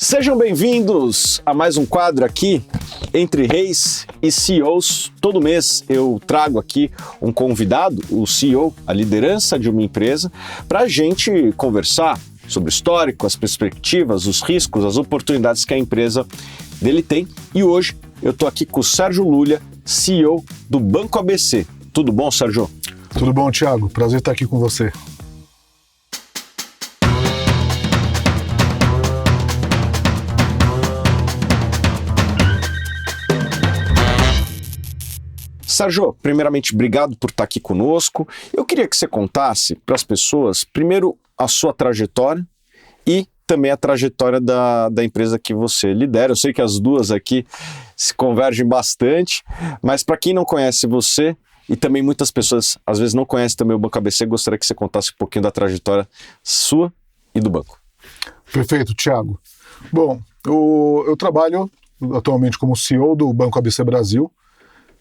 Sejam bem-vindos a mais um quadro aqui, Entre Reis e CEOs. Todo mês eu trago aqui um convidado, o CEO, a liderança de uma empresa, para a gente conversar sobre o histórico, as perspectivas, os riscos, as oportunidades que a empresa dele tem. E hoje eu estou aqui com o Sérgio Lulia, CEO do Banco ABC. Tudo bom, Sérgio? Tudo bom, Thiago. Prazer estar aqui com você. Sérgio, primeiramente, obrigado por estar aqui conosco. Eu queria que você contasse para as pessoas, primeiro, a sua trajetória e também a trajetória da empresa que você lidera. Eu sei que as duas aqui se convergem bastante, mas para quem não conhece você, e também muitas pessoas às vezes não conhecem também o Banco ABC, gostaria que você contasse um pouquinho da trajetória sua e do banco. Perfeito, Thiago. Bom, eu trabalho atualmente como CEO do Banco ABC Brasil,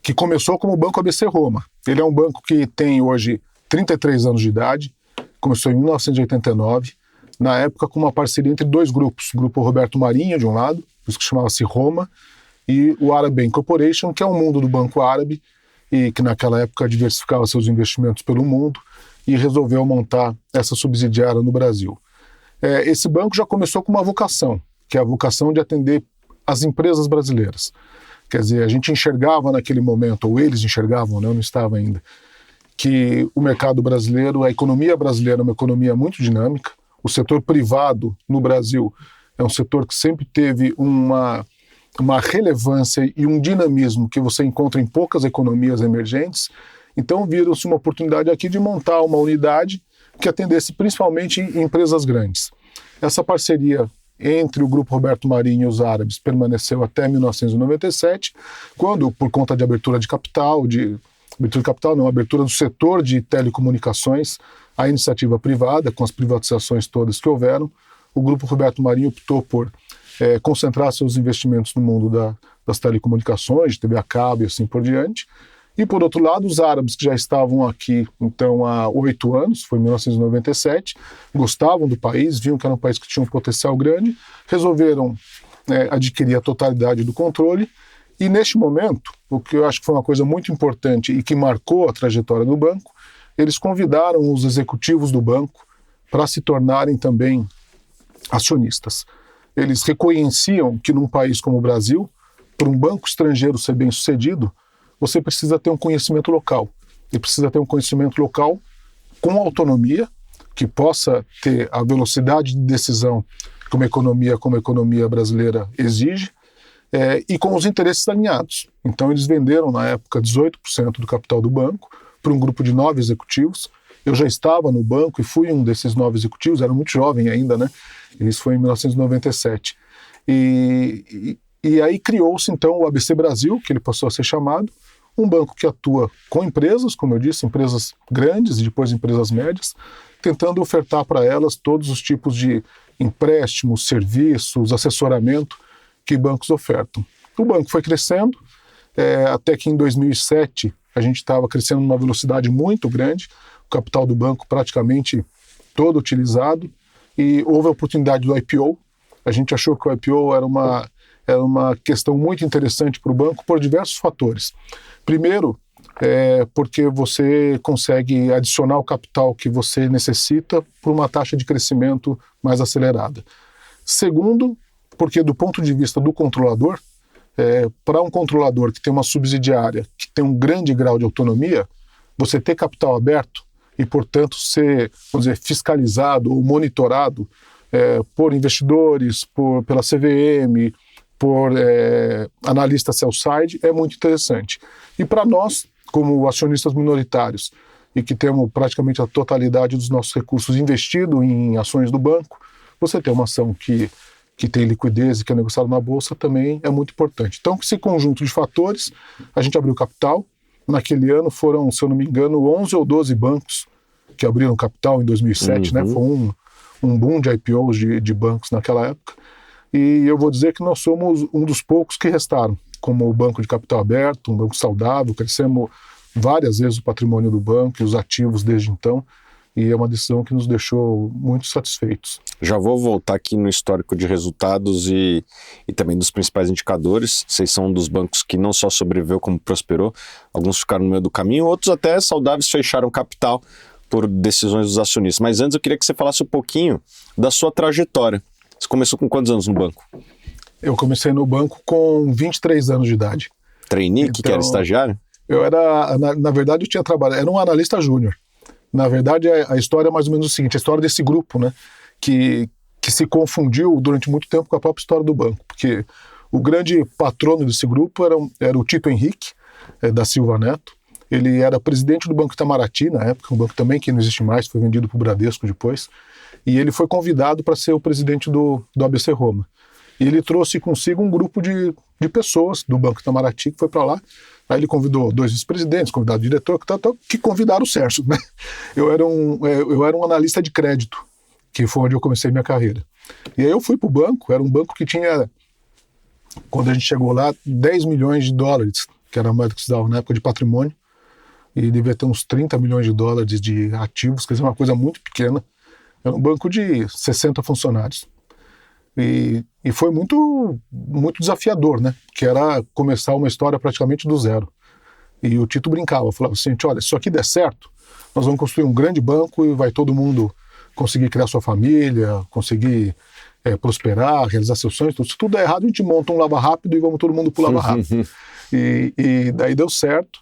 que começou como o Banco ABC Roma. Ele é um banco que tem hoje 33 anos de idade, começou em 1989, na época com uma parceria entre dois grupos, o Grupo Roberto Marinho, de um lado, isso que chamava-se Roma, e o Arab Bank Corporation, que é um mundo do banco árabe, e que naquela época diversificava seus investimentos pelo mundo, e resolveu montar essa subsidiária no Brasil. Esse banco já começou com uma vocação, que é a vocação de atender as empresas brasileiras. Quer dizer, a gente enxergava naquele momento, ou eles enxergavam, né, eu não estava ainda, que o mercado brasileiro, a economia brasileira é uma economia muito dinâmica. O setor privado no Brasil é um setor que sempre teve uma relevância e um dinamismo que você encontra em poucas economias emergentes. Então viram-se uma oportunidade aqui de montar uma unidade que atendesse principalmente empresas grandes. Essa parceria entre o Grupo Roberto Marinho e os árabes permaneceu até 1997, quando, por conta de abertura de capital do setor de telecomunicações, a iniciativa privada, com as privatizações todas que houveram, o Grupo Roberto Marinho optou por concentrar seus investimentos no mundo das telecomunicações, de TV a cabo e assim por diante. E, por outro lado, os árabes que já estavam aqui, então, há 8 anos, foi em 1997, gostavam do país, viam que era um país que tinha um potencial grande, resolveram adquirir a totalidade do controle. E, neste momento, o que eu acho que foi uma coisa muito importante e que marcou a trajetória do banco, eles convidaram os executivos do banco para se tornarem também acionistas. Eles reconheciam que num país como o Brasil, para um banco estrangeiro ser bem-sucedido, você precisa ter um conhecimento local. E precisa ter um conhecimento local com autonomia, que possa ter a velocidade de decisão que uma economia como a economia brasileira exige, e com os interesses alinhados. Então eles venderam, na época, 18% do capital do banco para um grupo de 9 executivos. Eu já estava no banco e fui um desses 9 executivos, era muito jovem ainda, né? Isso foi em 1997. E aí criou-se, então, o ABC Brasil, que ele passou a ser chamado, um banco que atua com empresas, como eu disse, empresas grandes e depois empresas médias, tentando ofertar para elas todos os tipos de empréstimos, serviços, assessoramento que bancos ofertam. O banco foi crescendo, até que em 2007 a gente estava crescendo numa velocidade muito grande, o capital do banco praticamente todo utilizado, e houve a oportunidade do IPO. A gente achou que o IPO era uma questão muito interessante para o banco por diversos fatores. Primeiro, porque você consegue adicionar o capital que você necessita por uma taxa de crescimento mais acelerada. Segundo, porque do ponto de vista do controlador, para um controlador que tem uma subsidiária, que tem um grande grau de autonomia, você ter capital aberto e, portanto, ser, vamos dizer, fiscalizado ou monitorado por investidores, pela CVM, por analistas sell-side, é muito interessante. E para nós, como acionistas minoritários, e que temos praticamente a totalidade dos nossos recursos investido em ações do banco, você ter uma ação que tem liquidez e que é negociada na bolsa também é muito importante. Então, com esse conjunto de fatores, a gente abriu capital. Naquele ano foram, se eu não me engano, 11 ou 12 bancos que abriram capital em 2007, né? Foi um boom de IPOs de bancos naquela época. E eu vou dizer que nós somos um dos poucos que restaram, como o banco de capital aberto, um banco saudável, crescemos várias vezes o patrimônio do banco e os ativos desde então. e é uma decisão que nos deixou muito satisfeitos. Já vou voltar aqui no histórico de resultados e também dos principais indicadores. Vocês são um dos bancos que não só sobreviveu como prosperou, alguns ficaram no meio do caminho, outros até saudáveis fecharam capital por decisões dos acionistas. Mas antes eu queria que você falasse um pouquinho da sua trajetória. Você começou com quantos anos no banco? Eu comecei no banco com 23 anos de idade. Trainee, que era estagiário? Eu era, na verdade, eu tinha trabalhado, era um analista júnior. Na verdade, a história é mais ou menos o seguinte, a história desse grupo, né, que se confundiu durante muito tempo com a própria história do banco, porque o grande patrono desse grupo era o Tito Henrique, da Silva Neto. Ele era presidente do Banco Itamaraty, na época, um banco também que não existe mais, foi vendido para o Bradesco depois, e ele foi convidado para ser o presidente do ABC Roma. E ele trouxe consigo um grupo de pessoas do Banco Itamaraty que foi para lá. Aí ele convidou 2 vice-presidentes, convidado o diretor, que convidaram o Sérgio, né? Eu era um analista de crédito, que foi onde eu comecei minha carreira. E aí eu fui para o banco, era um banco que tinha, quando a gente chegou lá, 10 milhões de dólares, que era a moeda que se dava na época de patrimônio, e devia ter uns 30 milhões de dólares de ativos, quer dizer, uma coisa muito pequena. Era um banco de 60 funcionários. E foi muito, muito desafiador, né? Que era começar uma história praticamente do zero. E o Tito brincava, falava assim, olha, se isso aqui der certo, nós vamos construir um grande banco e vai todo mundo conseguir criar sua família, conseguir prosperar, realizar seus sonhos. Se tudo der errado, a gente monta um lava rápido e vamos todo mundo pro lava rápido. E daí deu certo.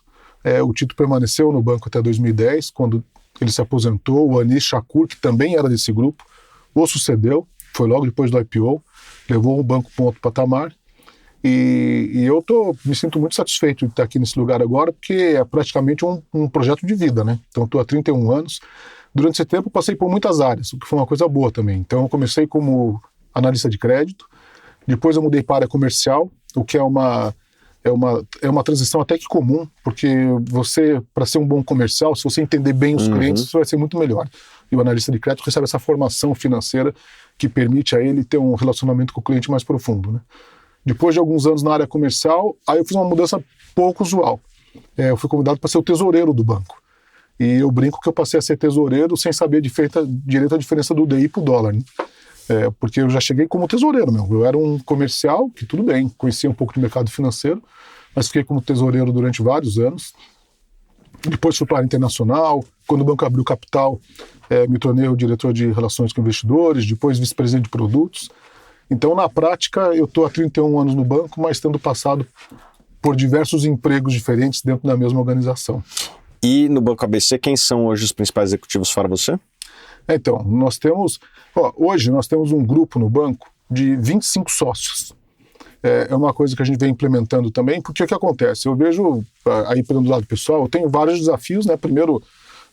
O Tito permaneceu no banco até 2010, quando ele se aposentou. O Anis Shakur, que também era desse grupo, o sucedeu. Foi logo depois do IPO, levou o banco para um outro patamar, e eu me sinto muito satisfeito de estar aqui nesse lugar agora, porque é praticamente um projeto de vida, né? Então estou há 31 anos, durante esse tempo passei por muitas áreas, o que foi uma coisa boa também. Então eu comecei como analista de crédito, depois eu mudei para a área comercial, o que é uma transição até que comum, porque você, para ser um bom comercial, se você entender bem os clientes, isso vai ser muito melhor. E o analista de crédito recebe essa formação financeira que permite a ele ter um relacionamento com o cliente mais profundo, né? Depois de alguns anos na área comercial, aí eu fiz uma mudança pouco usual. Eu fui convidado para ser o tesoureiro do banco. E eu brinco que eu passei a ser tesoureiro sem saber direito a diferença do DI para o dólar, né? Porque eu já cheguei como tesoureiro mesmo. Eu era um comercial, que tudo bem, conhecia um pouco de mercado financeiro, mas fiquei como tesoureiro durante vários anos. Depois fui para a área internacional. Quando o banco abriu capital, me tornei o diretor de relações com investidores, depois vice-presidente de produtos. Então, na prática, eu estou há 31 anos no banco, mas tendo passado por diversos empregos diferentes dentro da mesma organização. E no Banco ABC, quem são hoje os principais executivos fora você? Então, hoje nós temos um grupo no banco de 25 sócios. É uma coisa que a gente vem implementando também, porque o que acontece? Eu vejo, aí pelo lado pessoal, eu tenho vários desafios, né? Primeiro,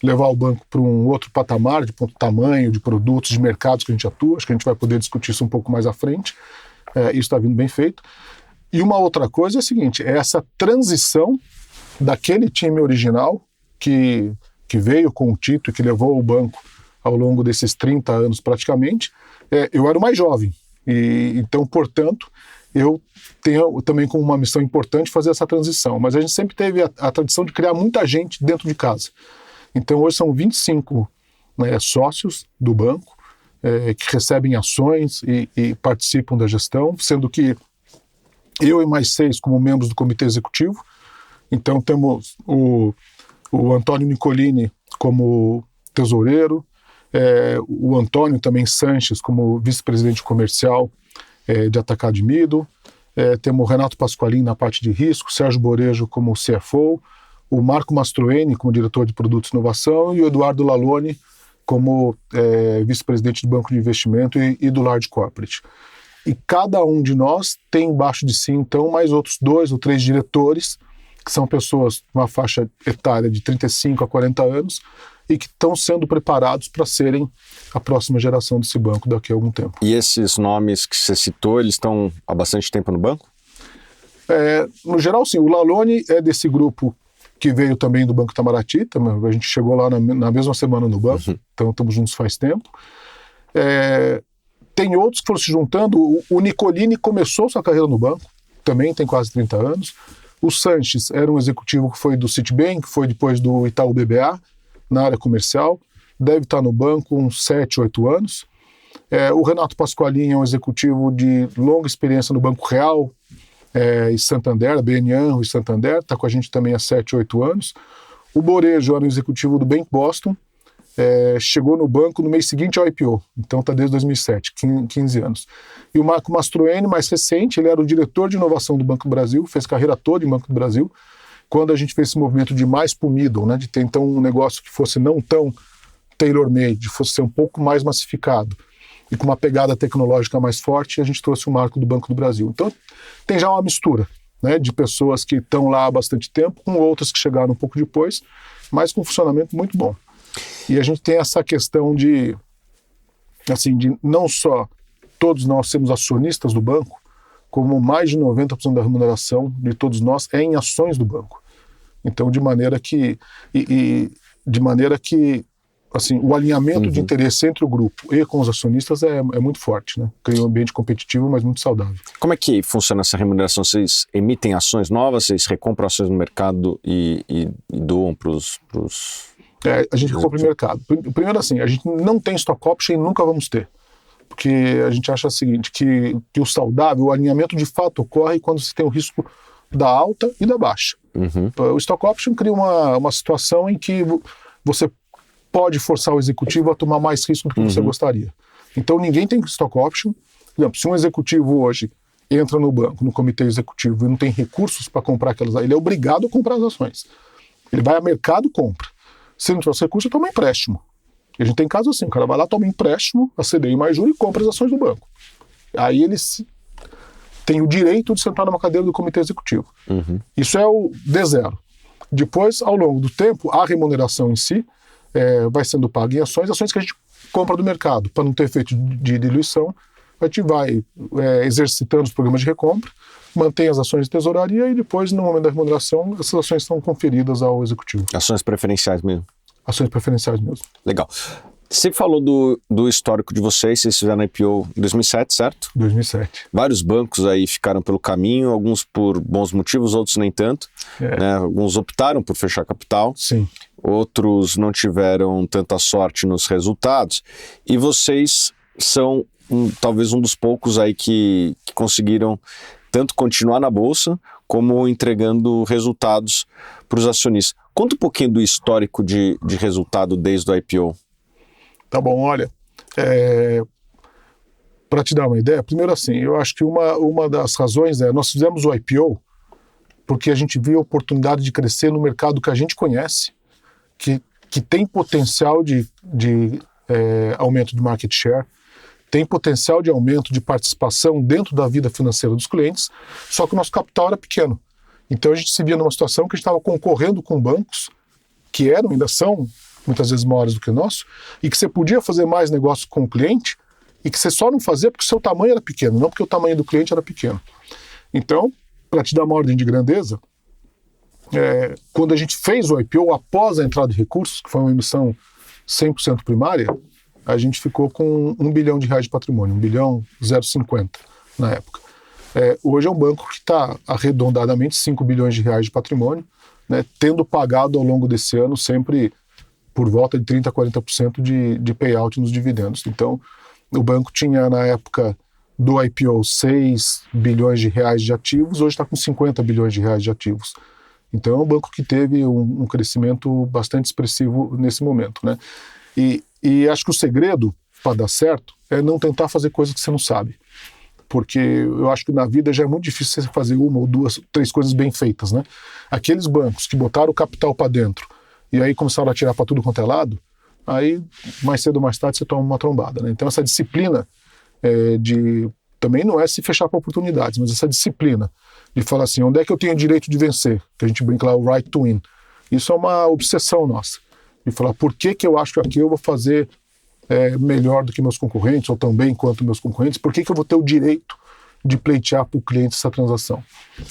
levar o banco para um outro patamar, de tamanho, de produtos, de mercados que a gente atua. Acho que a gente vai poder discutir isso um pouco mais à frente. Isso está vindo bem feito. E uma outra coisa é a seguinte, é essa transição daquele time original que veio com o Tito e que levou o banco ao longo desses 30 anos praticamente. Eu era o mais jovem. E então, portanto, eu tenho também como uma missão importante fazer essa transição. Mas a gente sempre teve a tradição de criar muita gente dentro de casa. Então, hoje são 25 sócios do banco que recebem ações e participam da gestão, sendo que eu e mais 6 como membros do comitê executivo. Então, temos o Antônio Nicolini como tesoureiro, o Antônio também Sanches como vice-presidente comercial de Atacado e Middle, temos o Renato Pasqualin na parte de risco, Sérgio Borejo como CFO, o Marco Mastroeni como diretor de produtos e inovação e o Eduardo Lalone como vice-presidente do banco de investimento e do large corporate. E cada um de nós tem embaixo de si, então, mais outros 2 ou 3 diretores, que são pessoas uma faixa etária de 35 a 40 anos e que estão sendo preparados para serem a próxima geração desse banco daqui a algum tempo. E esses nomes que você citou, eles estão há bastante tempo no banco? No geral, sim. O Lalone é desse grupo que veio também do Banco Itamaraty. A gente chegou lá na mesma semana no banco, então estamos juntos faz tempo. Tem outros que foram se juntando. O Nicolini começou sua carreira no banco, também tem quase 30 anos. O Sanches era um executivo que foi do Citibank, foi depois do Itaú BBA, na área comercial. deve estar no banco uns 7, 8 anos. O Renato Pasqualin é um executivo de longa experiência no Banco Real e Santander, BNAN e Santander, está com a gente também há 7, 8 anos. O Borejo era um executivo do Bank Boston, chegou no banco no mês seguinte ao IPO, então está desde 2007, 15 anos. E o Marco Mastroeni, mais recente, ele era o diretor de inovação do Banco do Brasil, fez carreira toda em Banco do Brasil, quando a gente fez esse movimento de mais para o middle, né, de ter então um negócio que fosse não tão tailor-made, fosse ser um pouco mais massificado e com uma pegada tecnológica mais forte, a gente trouxe o Marco do Banco do Brasil. Então tem já uma mistura, né, de pessoas que estão lá há bastante tempo, com outras que chegaram um pouco depois, mas com um funcionamento muito bom. E a gente tem essa questão de não só todos nós sermos acionistas do banco, como mais de 90% da remuneração de todos nós é em ações do banco. Então, de maneira que assim, o alinhamento de interesse entre o grupo e com os acionistas é muito forte, né? Cria um ambiente competitivo, mas muito saudável. Como é que funciona essa remuneração? Vocês emitem ações novas, vocês recompram ações no mercado e doam para os... A gente recompra o mercado. Primeiro assim, a gente não tem stock option e nunca vamos ter. Porque a gente acha o seguinte, que o saudável, o alinhamento de fato ocorre quando você tem o risco da alta e da baixa. O stock option cria uma situação em que você pode forçar o executivo a tomar mais risco do que você gostaria. Então ninguém tem stock option. Por exemplo, se um executivo hoje entra no banco, no comitê executivo e não tem recursos para comprar aquelas, ele é obrigado a comprar as ações. Ele vai ao mercado e compra. Se não tiver os recursos, toma empréstimo. E a gente tem casos assim, o cara vai lá, toma empréstimo, a CDI mais juros e compra as ações do banco. Aí ele tem o direito de sentar numa cadeira do comitê executivo. Isso é o D0. Depois, ao longo do tempo, a remuneração em si vai sendo paga em ações que a gente compra do mercado. Para não ter efeito de diluição, a gente vai exercitando os programas de recompra, mantém as ações de tesouraria e depois, no momento da remuneração, essas ações são conferidas ao executivo. Ações preferenciais mesmo? Ações preferenciais mesmo. Legal. Você falou do histórico de vocês fizeram IPO em 2007, certo? 2007. Vários bancos aí ficaram pelo caminho, alguns por bons motivos, outros nem tanto. Né? Alguns optaram por fechar capital. Sim. Outros não tiveram tanta sorte nos resultados. E vocês são talvez um dos poucos aí que conseguiram tanto continuar na Bolsa, como entregando resultados para os acionistas. Conta um pouquinho do histórico de resultado desde o IPO. Tá bom, olha, para te dar uma ideia, primeiro assim, eu acho que uma das razões nós fizemos o IPO porque a gente viu a oportunidade de crescer no mercado que a gente conhece, que tem potencial de aumento de market share, tem potencial de aumento de participação dentro da vida financeira dos clientes, só que o nosso capital era pequeno. Então a gente se via numa situação que a gente estava concorrendo com bancos que ainda são, muitas vezes maiores do que o nosso, e que você podia fazer mais negócio com o cliente e que você só não fazia porque o seu tamanho era pequeno, não porque o tamanho do cliente era pequeno. Então, para te dar uma ordem de grandeza, quando a gente fez o IPO, após a entrada de recursos, que foi uma emissão 100% primária, a gente ficou com R$1 bilhão de patrimônio, 1,050 na época. Hoje é um banco que está arredondadamente 5 bilhões de reais de patrimônio, né, tendo pagado ao longo desse ano sempre por volta de 30% a 40% de payout nos dividendos. Então, o banco tinha, na época do IPO, 6 bilhões de reais de ativos, hoje está com 50 bilhões de reais de ativos. Então, é um banco que teve um crescimento bastante expressivo nesse momento, né? E acho que o segredo para dar certo é não tentar fazer coisas que você não sabe. Porque eu acho que na vida já é muito difícil você fazer uma ou duas, três coisas bem feitas, né? Aqueles bancos que botaram o capital para dentro e aí começaram a tirar para tudo quanto é lado, aí mais cedo ou mais tarde você toma uma trombada, né? Então essa disciplina também não é se fechar para oportunidades, mas essa disciplina de falar assim, onde é que eu tenho o direito de vencer? Que a gente brinca lá, o right to win. Isso é uma obsessão nossa. De falar, por que eu acho que aqui eu vou fazer melhor do que meus concorrentes, ou tão bem quanto meus concorrentes? Por que eu vou ter o direito de pleitear para o cliente essa transação?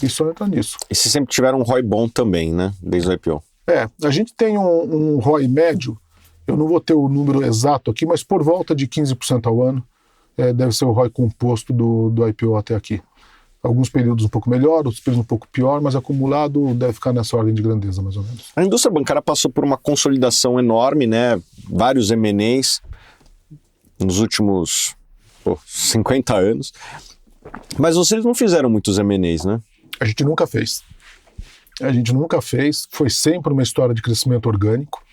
Isso entra nisso. E vocês sempre tiveram um ROI bom também, né? Desde o IPO. A gente tem um ROI médio, eu não vou ter o número exato aqui, mas por volta de 15% ao ano, deve ser o ROI composto do IPO até aqui. Alguns períodos um pouco melhor, outros períodos um pouco pior, mas acumulado deve ficar nessa ordem de grandeza, mais ou menos. A indústria bancária passou por uma consolidação enorme, né? Vários M&As nos últimos 50 anos. Mas vocês não fizeram muitos M&As, né? A gente nunca fez. Foi sempre uma história de crescimento orgânico.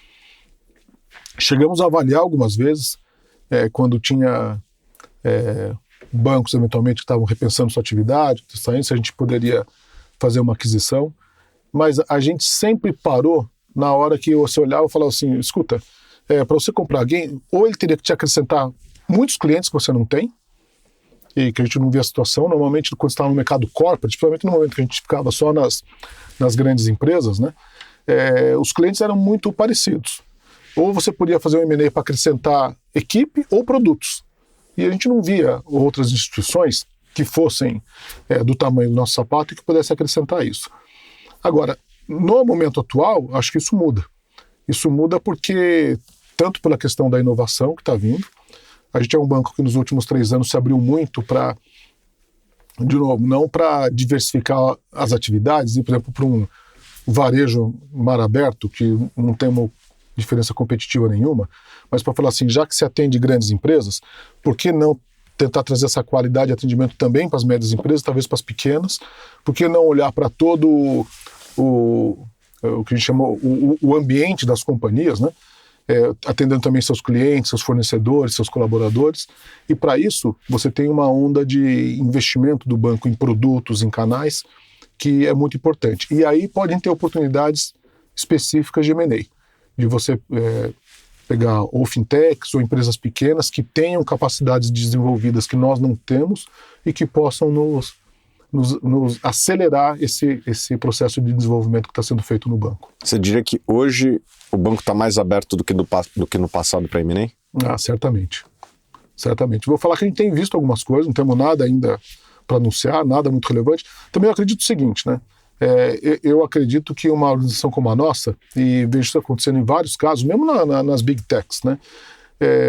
Chegamos a avaliar algumas vezes, quando tinha bancos eventualmente que estavam repensando sua atividade, se a gente poderia fazer uma aquisição, mas a gente sempre parou na hora que você olhava e falava assim, escuta, para você comprar alguém, ou ele teria que te acrescentar muitos clientes que você não tem, e que a gente não via a situação, normalmente quando estava no mercado corporate, principalmente no momento que a gente ficava só nas grandes empresas, né, os clientes eram muito parecidos. Ou você podia fazer um M&A para acrescentar equipe ou produtos. E a gente não via outras instituições que fossem do tamanho do nosso sapato e que pudessem acrescentar isso. Agora, no momento atual, acho que isso muda. Isso muda porque, tanto pela questão da inovação que está vindo, a gente é um banco que nos últimos 3 anos se abriu muito para, de novo, não para diversificar as atividades, e, por exemplo, para um varejo mar aberto, que não tem uma diferença competitiva nenhuma, mas para falar assim, já que se atende grandes empresas, por que não tentar trazer essa qualidade de atendimento também para as médias empresas, talvez para as pequenas? Por que não olhar para todo o que a gente chama o ambiente das companhias, né? Atendendo também seus clientes, seus fornecedores, seus colaboradores, e para isso você tem uma onda de investimento do banco em produtos, em canais, que é muito importante. E aí podem ter oportunidades específicas de M&A, de você pegar ou fintechs ou empresas pequenas que tenham capacidades desenvolvidas que nós não temos e que possam nos acelerar esse processo de desenvolvimento que está sendo feito no banco. Você diria que hoje o banco está mais aberto do que no passado para M&A? Ah, certamente. Certamente. Vou falar que a gente tem visto algumas coisas, não temos nada ainda para anunciar, nada muito relevante. Também eu acredito o seguinte, né? Eu acredito que uma organização como a nossa, e vejo isso acontecendo em vários casos, mesmo nas big techs, né?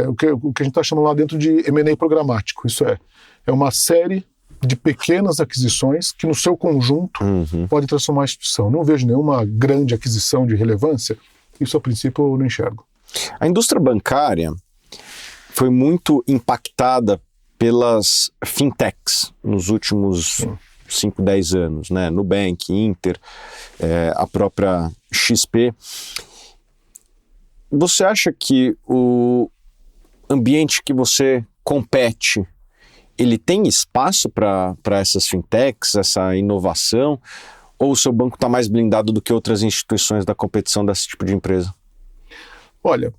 O que a gente está chamando lá dentro de M&A programático. Isso é uma série de pequenas aquisições que no seu conjunto podem transformar a instituição. Não vejo nenhuma grande aquisição de relevância. Isso, a princípio, eu não enxergo. A indústria bancária foi muito impactada pelas fintechs nos últimos 5, 10 anos, né? Nubank, Inter, a própria XP. Você acha que o ambiente que você compete, ele tem espaço para essas fintechs, essa inovação, ou o seu banco está mais blindado do que outras instituições da competição desse tipo de empresa? Olha,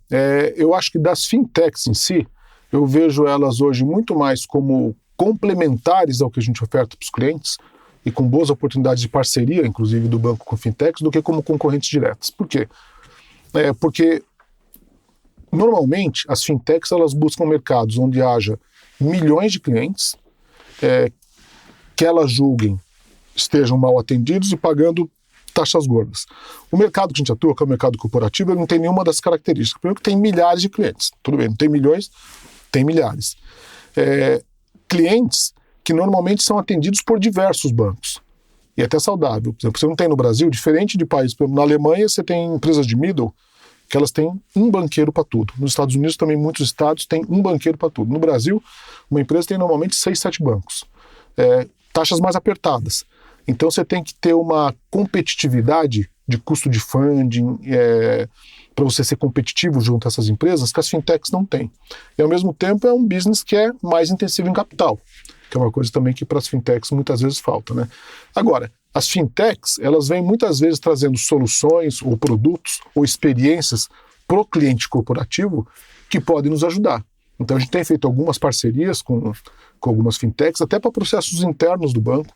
eu acho que das fintechs em si, eu vejo elas hoje muito mais como complementares ao que a gente oferta para os clientes e com boas oportunidades de parceria, inclusive do banco com fintechs, do que como concorrentes diretas. Por quê? Porque normalmente as fintechs elas buscam mercados onde haja milhões de clientes que elas julguem estejam mal atendidos e pagando taxas gordas. O mercado que a gente atua, que é o mercado corporativo, ele não tem nenhuma das características. Primeiro que tem milhares de clientes. Tudo bem, não tem milhões, tem milhares. Clientes que normalmente são atendidos por diversos bancos. E é até saudável. Por exemplo, você não tem no Brasil, diferente de países, por exemplo, na Alemanha você tem empresas de middle que elas têm um banqueiro para tudo. Nos Estados Unidos também muitos estados têm um banqueiro para tudo. No Brasil, uma empresa tem normalmente 6, 7 bancos. Taxas mais apertadas. Então você tem que ter uma competitividade de custo de funding para você ser competitivo junto a essas empresas que as fintechs não têm. E ao mesmo tempo é um business que é mais intensivo em capital, que é uma coisa também que para as fintechs muitas vezes falta, né? Agora, as fintechs, elas vêm muitas vezes trazendo soluções ou produtos ou experiências para o cliente corporativo que podem nos ajudar. Então a gente tem feito algumas parcerias com algumas fintechs, até para processos internos do banco,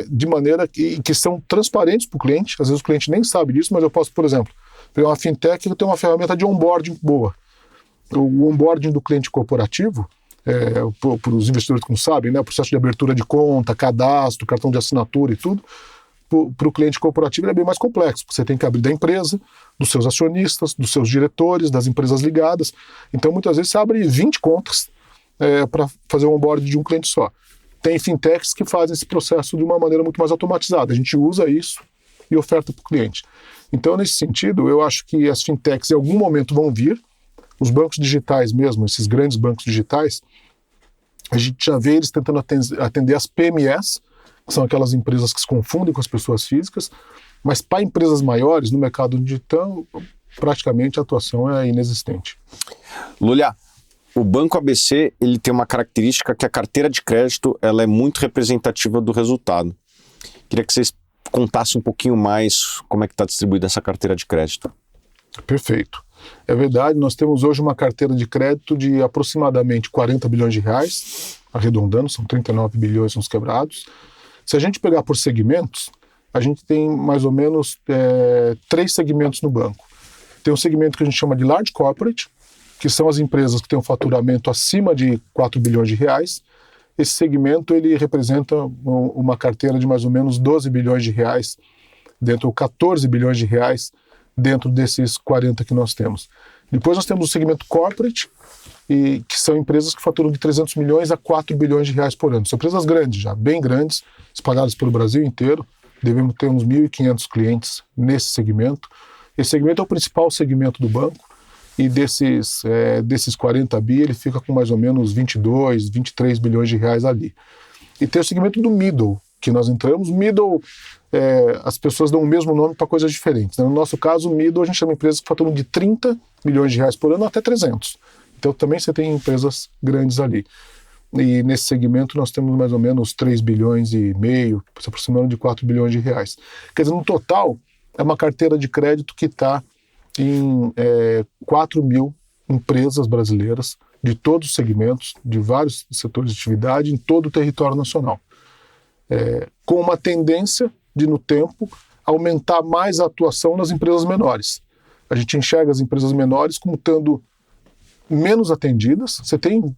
de maneira que são transparentes para o cliente. Às vezes o cliente nem sabe disso, mas eu posso, por exemplo, pegar uma fintech que tem uma ferramenta de onboarding boa. O onboarding do cliente corporativo, para os investidores que não sabem, né, o processo de abertura de conta, cadastro, cartão de assinatura e tudo, para o cliente corporativo ele é bem mais complexo, porque você tem que abrir da empresa, dos seus acionistas, dos seus diretores, das empresas ligadas. Então muitas vezes você abre 20 contas para fazer o onboarding de um cliente só. tem fintechs que fazem esse processo de uma maneira muito mais automatizada. A gente usa isso e oferta para o cliente. Então, nesse sentido, eu acho que as fintechs em algum momento vão vir. Os bancos digitais mesmo, esses grandes bancos digitais, a gente já vê eles tentando atender as PMEs, que são aquelas empresas que se confundem com as pessoas físicas, mas para empresas maiores, no mercado digital, praticamente a atuação é inexistente. Lulia, o Banco ABC ele tem uma característica que a carteira de crédito ela é muito representativa do resultado. Queria que vocês contassem um pouquinho mais como é que está distribuída essa carteira de crédito. Perfeito. É verdade, nós temos hoje uma carteira de crédito de aproximadamente 40 bilhões de reais, arredondando, são 39 bilhões uns quebrados. Se a gente pegar por segmentos, a gente tem mais ou menos 3 segmentos no banco. Tem um segmento que a gente chama de Large Corporate, que são as empresas que têm um faturamento acima de 4 bilhões de reais. Esse segmento ele representa uma carteira de mais ou menos 12 bilhões de reais, ou 14 bilhões de reais, dentro desses 40 que nós temos. Depois nós temos o segmento corporate, que são empresas que faturam de 300 milhões a 4 bilhões de reais por ano. São empresas grandes já, bem grandes, espalhadas pelo Brasil inteiro. Devemos ter uns 1.500 clientes nesse segmento. Esse segmento é o principal segmento do banco e desses 40 bi ele fica com mais ou menos 22, 23 bilhões de reais ali. E tem o segmento do middle, que nós entramos. Middle, as pessoas dão o mesmo nome para coisas diferentes. No nosso caso, o middle, a gente chama empresas que faturam de 30 milhões de reais por ano até 300. Então também você tem empresas grandes ali. E nesse segmento nós temos mais ou menos 3 bilhões e meio, se aproximando de 4 bilhões de reais. Quer dizer, no total, é uma carteira de crédito que está em 4 mil empresas brasileiras, de todos os segmentos, de vários setores de atividade, em todo o território nacional. Com uma tendência de, no tempo, aumentar mais a atuação nas empresas menores. A gente enxerga as empresas menores como estando menos atendidas. Você tem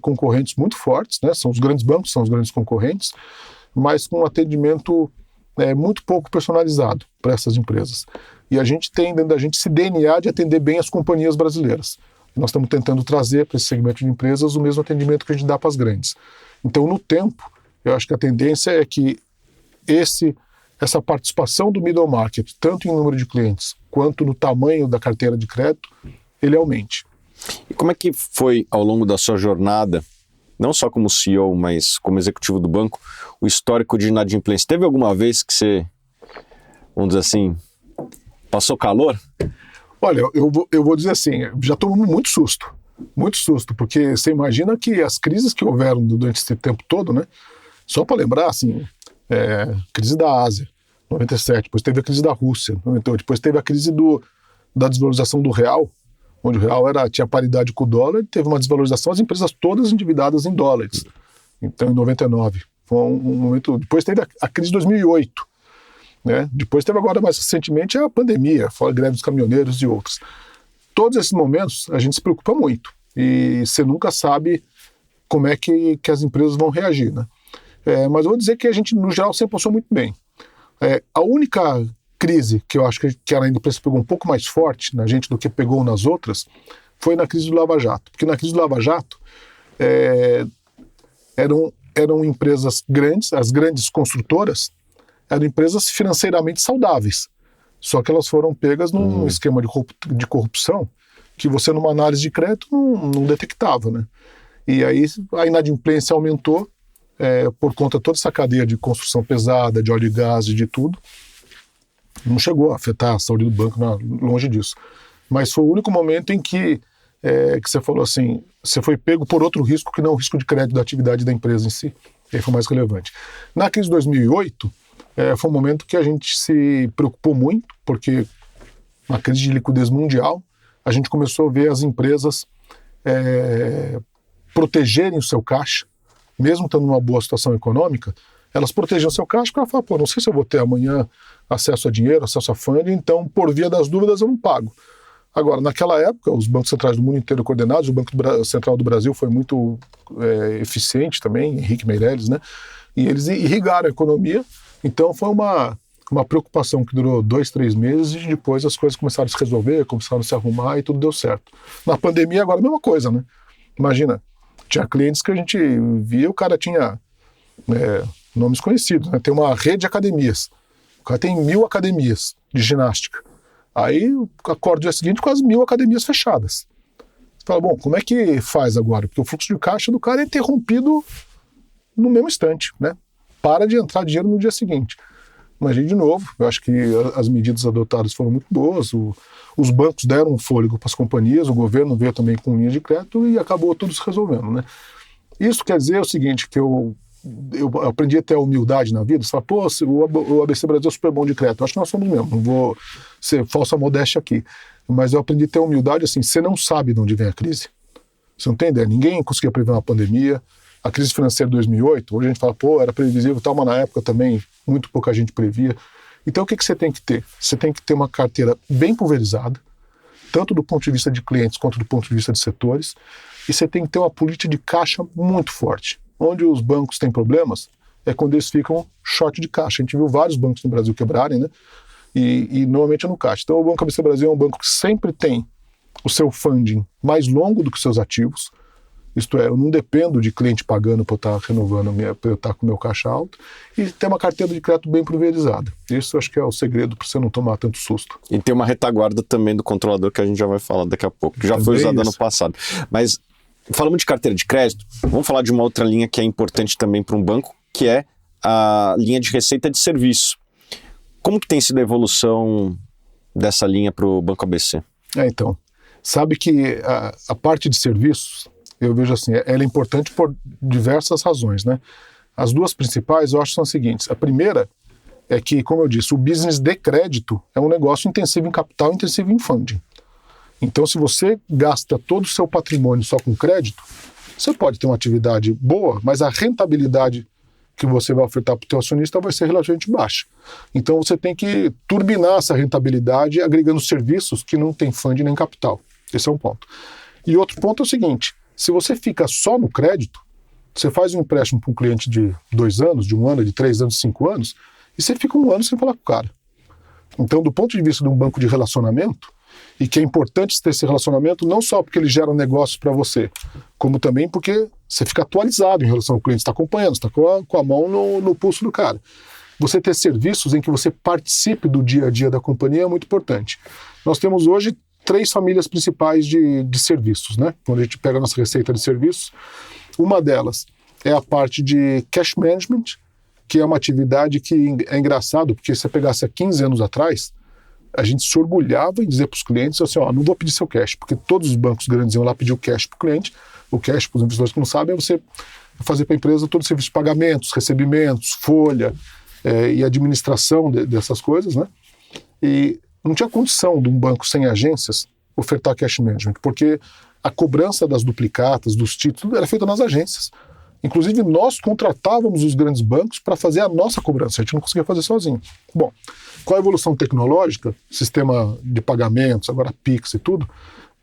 concorrentes muito fortes, né? São os grandes bancos, são os grandes concorrentes, mas com um atendimento muito pouco personalizado para essas empresas. E a gente tem dentro da gente esse DNA de atender bem as companhias brasileiras. E nós estamos tentando trazer para esse segmento de empresas o mesmo atendimento que a gente dá para as grandes. Então, no tempo, eu acho que a tendência é que essa participação do middle market, tanto em número de clientes quanto no tamanho da carteira de crédito, ele aumente. E como é que foi, ao longo da sua jornada, não só como CEO, mas como executivo do banco, o histórico de inadimplência? Teve alguma vez que você, vamos dizer assim, passou calor? Olha, eu vou dizer assim, já tomamos muito susto, porque você imagina que as crises que houveram durante esse tempo todo, né? Só para lembrar, assim, crise da Ásia, 97, depois teve a crise da Rússia, depois teve a crise da desvalorização do real, onde o real tinha paridade com o dólar, teve uma desvalorização, as empresas todas endividadas em dólares. Então, em 99. Foi um momento. Depois teve a crise de 2008. Né? Depois teve agora, mais recentemente, a pandemia, fora a greve dos caminhoneiros e outros. Todos esses momentos, a gente se preocupa muito. E você nunca sabe como é que as empresas vão reagir. Né? Mas eu vou dizer que a gente, no geral, sempre passou muito bem. A única crise que eu acho que a inadimplência pegou um pouco mais forte na gente do que pegou nas outras foi na crise do Lava Jato. Porque na crise do Lava Jato eram empresas grandes, as grandes construtoras eram empresas financeiramente saudáveis. Só que elas foram pegas num esquema de corrupção que você, numa análise de crédito, não detectava. Né? E aí a inadimplência aumentou por conta de toda essa cadeia de construção pesada, de óleo e gás e de tudo. Não chegou a afetar a saúde do banco, longe disso. Mas foi o único momento em que você falou assim, você foi pego por outro risco que não o risco de crédito da atividade da empresa em si. Aí foi mais relevante. Na crise de 2008, foi um momento que a gente se preocupou muito, porque na crise de liquidez mundial, a gente começou a ver as empresas protegerem o seu caixa, mesmo estando numa boa situação econômica, elas protegiam o seu caixa porque ela fala, não sei se eu vou ter amanhã acesso a dinheiro, acesso a funding, então, por via das dúvidas, eu não pago. Agora, naquela época, os bancos centrais do mundo inteiro coordenados, o Banco Central do Brasil foi muito eficiente também, Henrique Meirelles, né? E eles irrigaram a economia, então foi uma preocupação que durou 2, 3 meses e depois as coisas começaram a se resolver, começaram a se arrumar e tudo deu certo. Na pandemia, agora, a mesma coisa, né? Imagina, tinha clientes que a gente via, o cara tinha nomes conhecidos, né? Tem uma rede de academias. O cara tem 1.000 academias de ginástica. Aí, acorda o dia seguinte com as 1.000 academias fechadas. Você fala, bom, como é que faz agora? Porque o fluxo de caixa do cara é interrompido no mesmo instante, né? Para de entrar dinheiro no dia seguinte. Mas, de novo, eu acho que as medidas adotadas foram muito boas, os bancos deram um fôlego para as companhias, o governo veio também com linha de crédito e acabou tudo se resolvendo, né? Isso quer dizer o seguinte, que eu aprendi a ter a humildade na vida. Você fala, pô, o ABC Brasil é super bom de crédito. Eu acho que nós somos mesmo, não vou ser falsa modéstia aqui. Mas eu aprendi a ter a humildade assim, você não sabe de onde vem a crise. Você não tem ideia, ninguém conseguia prever uma pandemia. A crise financeira de 2008, hoje a gente fala, pô, era previsível e tal, mas na época também muito pouca gente previa. Então o que você tem que ter? Você tem que ter uma carteira bem pulverizada, tanto do ponto de vista de clientes quanto do ponto de vista de setores, e você tem que ter uma política de caixa muito forte. Onde os bancos têm problemas é quando eles ficam short de caixa. A gente viu vários bancos no Brasil quebrarem, né? E normalmente é no caixa. Então o Banco ABC Brasil é um banco que sempre tem o seu funding mais longo do que os seus ativos. Isto é, eu não dependo de cliente pagando para eu estar renovando, para eu estar com o meu caixa alto, e ter uma carteira de crédito bem pulverizada. Isso eu acho que é o segredo para você não tomar tanto susto. E tem uma retaguarda também do controlador, que a gente já vai falar daqui a pouco, que já foi usada no passado. Mas, falando de carteira de crédito, vamos falar de uma outra linha que é importante também para um banco, que é a linha de receita de serviço. Como que tem sido a evolução dessa linha para o Banco ABC? Então, sabe que a parte de serviços, eu vejo assim, ela é importante por diversas razões, né? As duas principais, eu acho, são as seguintes. A primeira é que, como eu disse, o business de crédito é um negócio intensivo em capital, intensivo em funding. Então, se você gasta todo o seu patrimônio só com crédito, você pode ter uma atividade boa, mas a rentabilidade que você vai ofertar para o teu acionista vai ser relativamente baixa. Então, você tem que turbinar essa rentabilidade agregando serviços que não tem funding nem capital. Esse é um ponto. E outro ponto é o seguinte, se você fica só no crédito, você faz um empréstimo para um cliente de 2 anos, de 1 ano, de 3 anos, de 5 anos, e você fica 1 ano sem falar com o cara. Então, do ponto de vista de um banco de relacionamento, e que é importante ter esse relacionamento não só porque ele gera negócios para você, como também porque você fica atualizado em relação ao cliente, está acompanhando, está com a mão no pulso do cara. Você ter serviços em que você participe do dia a dia da companhia é muito importante. Nós temos hoje 3 famílias principais de serviços, né? Quando a gente pega a nossa receita de serviços, uma delas é a parte de cash management, que é uma atividade que é engraçado, porque se você pegasse há 15 anos atrás, a gente se orgulhava em dizer para os clientes assim, ó, não vou pedir seu cash, porque todos os bancos grandes iam lá pedir o cash para o cliente. O cash, para os investidores que não sabem, é você fazer para a empresa todo o serviço de pagamentos, recebimentos, folha e administração dessas coisas, né? E não tinha condição de um banco sem agências ofertar cash management, porque a cobrança das duplicatas, dos títulos, era feita nas agências. Inclusive, nós contratávamos os grandes bancos para fazer a nossa cobrança, a gente não conseguia fazer sozinho. Bom, com a evolução tecnológica, sistema de pagamentos, agora Pix e tudo,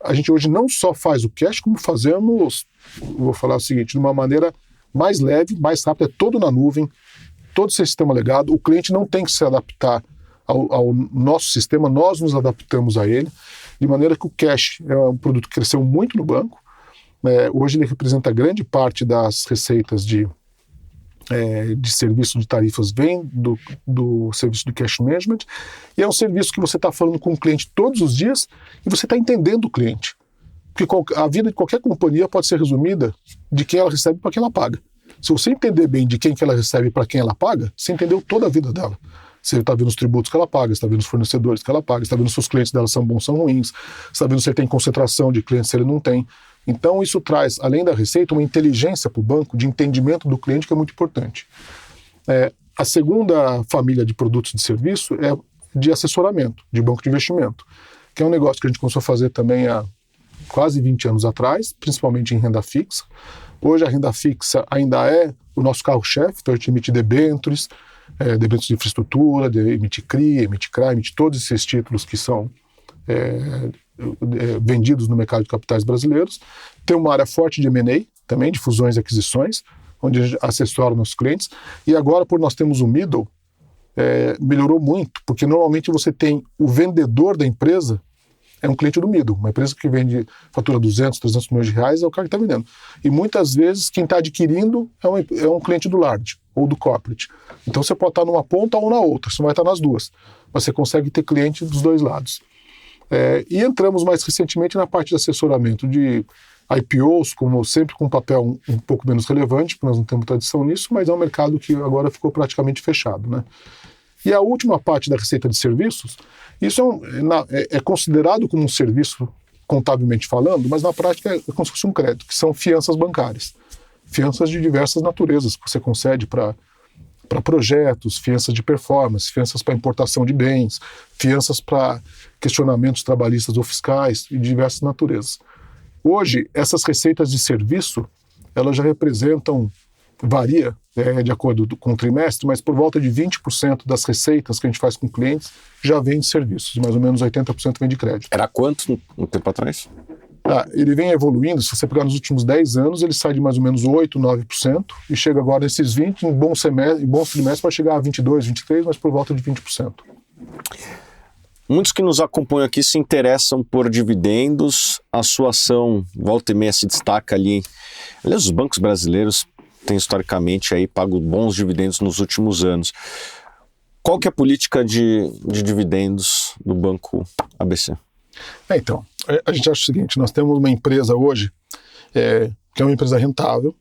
a gente hoje não só faz o cash, como fazemos, vou falar o seguinte, de uma maneira mais leve, mais rápida, é todo na nuvem, todo sistema legado, o cliente não tem que se adaptar ao nosso sistema, nós nos adaptamos a ele, de maneira que o cash é um produto que cresceu muito no banco. Hoje ele representa grande parte das receitas de serviço de tarifas vem do serviço de cash management, e é um serviço que você está falando com o cliente todos os dias e você está entendendo o cliente. Porque a vida de qualquer companhia pode ser resumida de quem ela recebe para quem ela paga. Se você entender bem de quem que ela recebe para quem ela paga, você entendeu toda a vida dela. Você está vendo os tributos que ela paga, você está vendo os fornecedores que ela paga, você está vendo se os clientes dela são bons ou são ruins, você está vendo se ele tem concentração de clientes, se ele não tem. Então isso traz, além da receita, uma inteligência para o banco de entendimento do cliente que é muito importante. A segunda família de produtos de serviço é de assessoramento, de banco de investimento, que é um negócio que a gente começou a fazer também há quase 20 anos atrás, principalmente em renda fixa. Hoje a renda fixa ainda é o nosso carro-chefe, então a gente emite debêntures de infraestrutura, emite CRI, emite CRA, emite todos esses títulos que são vendidos no mercado de capitais brasileiros. Tem uma área forte de M&A, também de fusões e aquisições, onde a gente assessora nossos clientes. E agora, por nós termos o middle, melhorou muito, porque normalmente você tem o vendedor da empresa é um cliente do middle. Uma empresa que vende, fatura 200, 300 milhões de reais é o cara que está vendendo. E muitas vezes quem está adquirindo é um cliente do large ou do corporate. Então você pode estar numa ponta ou na outra, você não vai estar nas duas. Mas você consegue ter cliente dos dois lados. E entramos mais recentemente na parte de assessoramento de IPOs, como sempre com um papel um pouco menos relevante, porque nós não temos tradição nisso, mas é um mercado que agora ficou praticamente fechado, né? E a última parte da receita de serviços, isso é considerado como um serviço contabilmente falando, mas na prática é como se fosse um crédito, que são fianças bancárias. Fianças de diversas naturezas que você concede para projetos, fianças de performance, fianças para importação de bens, fianças para questionamentos trabalhistas ou fiscais e de diversas naturezas. Hoje, essas receitas de serviço, elas já representam, varia de acordo com o trimestre, mas por volta de 20% das receitas que a gente faz com clientes já vem de serviços, mais ou menos 80% vem de crédito. Era quanto um tempo atrás? Ele vem evoluindo, se você pegar nos últimos 10 anos, ele sai de mais ou menos 8%, 9% e chega agora nesses 20%, em bons trimestres vai chegar a 22%, 23%, mas por volta de 20%. Muitos que nos acompanham aqui se interessam por dividendos, a sua ação volta e meia se destaca ali. Aliás, os bancos brasileiros têm historicamente aí pago bons dividendos nos últimos anos. Qual que é a política de dividendos do Banco ABC? Então, a gente acha o seguinte, nós temos uma empresa hoje que é uma empresa rentável,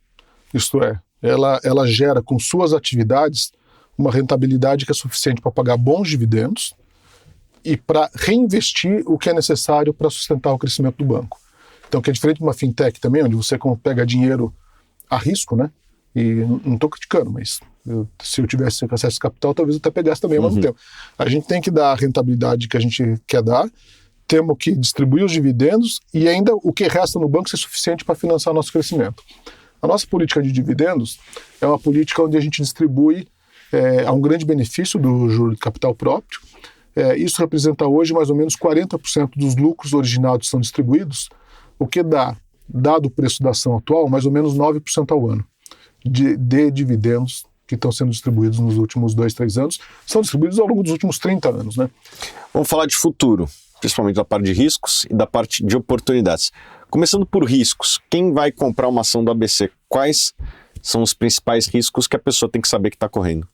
isto é, ela gera com suas atividades uma rentabilidade que é suficiente para pagar bons dividendos e para reinvestir o que é necessário para sustentar o crescimento do banco. Então, que é diferente de uma fintech também, onde você pega dinheiro a risco, né? E não estou criticando, mas se eu tivesse acesso a capital, talvez eu até pegasse também ao mesmo tempo. A gente tem que dar a rentabilidade que a gente quer dar, temos que distribuir os dividendos e ainda o que resta no banco ser suficiente para financiar o nosso crescimento. A nossa política de dividendos é uma política onde a gente distribui a um grande benefício do juro de capital próprio. Isso representa hoje mais ou menos 40% dos lucros originados são distribuídos, o que dá, dado o preço da ação atual, mais ou menos 9% ao ano de dividendos que estão sendo distribuídos nos últimos 2, 3 anos, são distribuídos ao longo dos últimos 30 anos, né? Vamos falar de futuro, principalmente da parte de riscos e da parte de oportunidades. Começando por riscos, quem vai comprar uma ação do ABC, quais são os principais riscos que a pessoa tem que saber que está correndo?